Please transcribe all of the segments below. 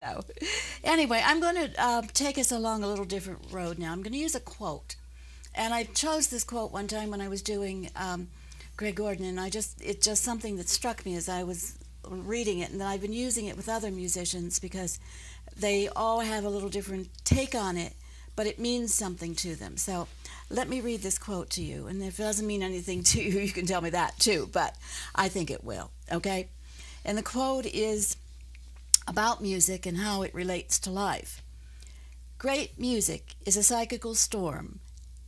So, anyway, I'm going to take us along a little different road now. I'm going to use a quote. And I chose this quote one time when I was doing Greg Gordon, and it's just something that struck me as I was reading it, and then I've been using it with other musicians because they all have a little different take on it, but it means something to them. So let me read this quote to you, and if it doesn't mean anything to you, you can tell me that too, but I think it will, okay? And the quote is about music and how it relates to life. Great music is a psychical storm,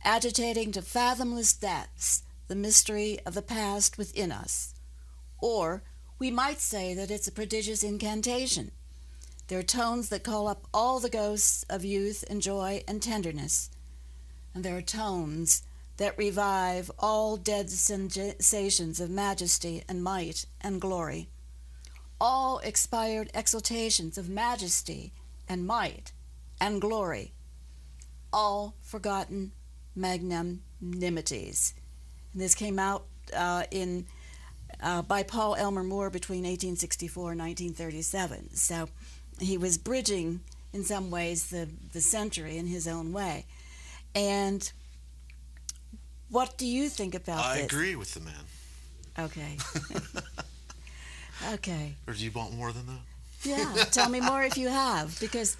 agitating to fathomless depths the mystery of the past within us. Or we might say that it's a prodigious incantation. There are tones that call up all the ghosts of youth and joy and tenderness. And there are tones that revive all dead sensations of majesty and might and glory. All expired exaltations of majesty and might and glory. All forgotten magnanimities. And this came out by Paul Elmer Moore between 1864 and 1937. So he was bridging, in some ways, the century in his own way. And what do you think about this? I agree with the man. Okay. Okay. Or do you want more than that? Yeah, tell me more if you have, because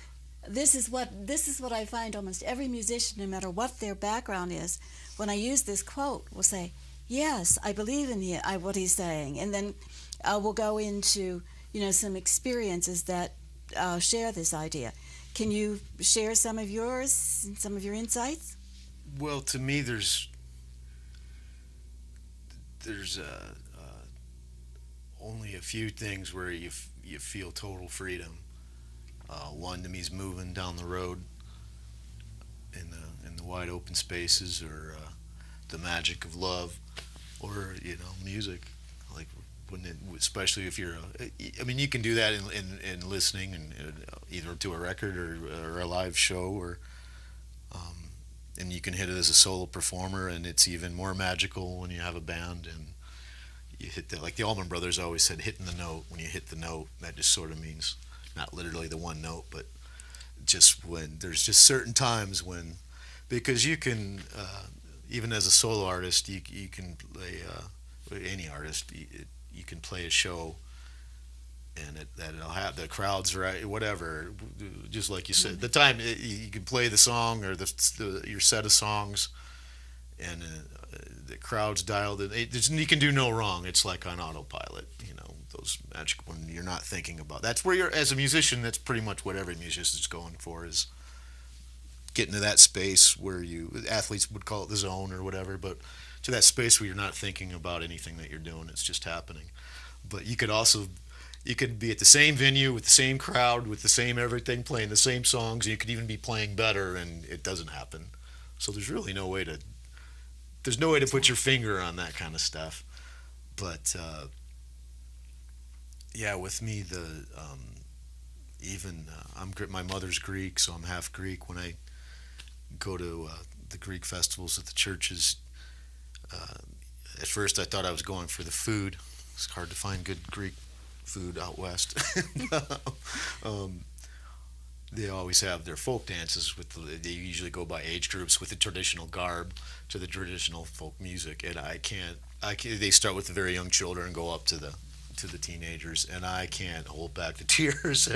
this is what I find almost every musician, no matter what their background is, when I use this quote, will say, "Yes, I believe in what he's saying," and then we'll go into some experiences that share this idea. Can you share some of yours and some of your insights? Well, to me, there's only a few things where you feel total freedom. One to me is moving down the road in the wide open spaces, or the magic of love, or music. Like especially if you're, I mean, you can do that in listening, and either to a record or a live show, or and you can hit it as a solo performer, and it's even more magical when you have a band and you hit that. Like the Allman Brothers always said, hitting the note. When you hit the note, that just sort of means not literally the one note, but just when there's just certain times when, because you can, even as a solo artist, you can play, any artist, you can play a show, and it'll have the crowds right, whatever, just like you said, the time you can play the song or your set of songs, and the crowd's dialed in. You can do no wrong. It's like on autopilot, those magic, when you're not thinking about. That's where you're, as a musician, that's pretty much what every musician is going for, is getting to that space where athletes would call it the zone or whatever, but to that space where you're not thinking about anything that you're doing. It's just happening. But you could be at the same venue with the same crowd, with the same everything, playing the same songs, and you could even be playing better, and it doesn't happen. So there's really no way to put your finger on that kind of stuff. But yeah, with me, my mother's Greek, so I'm half Greek. When I go to the Greek festivals at the churches, at first I thought I was going for the food. It's hard to find good Greek food out west. They always have their folk dances they usually go by age groups, with the traditional garb to the traditional folk music, and I can't. They start with the very young children and go up to the teenagers, and I can't hold back the tears.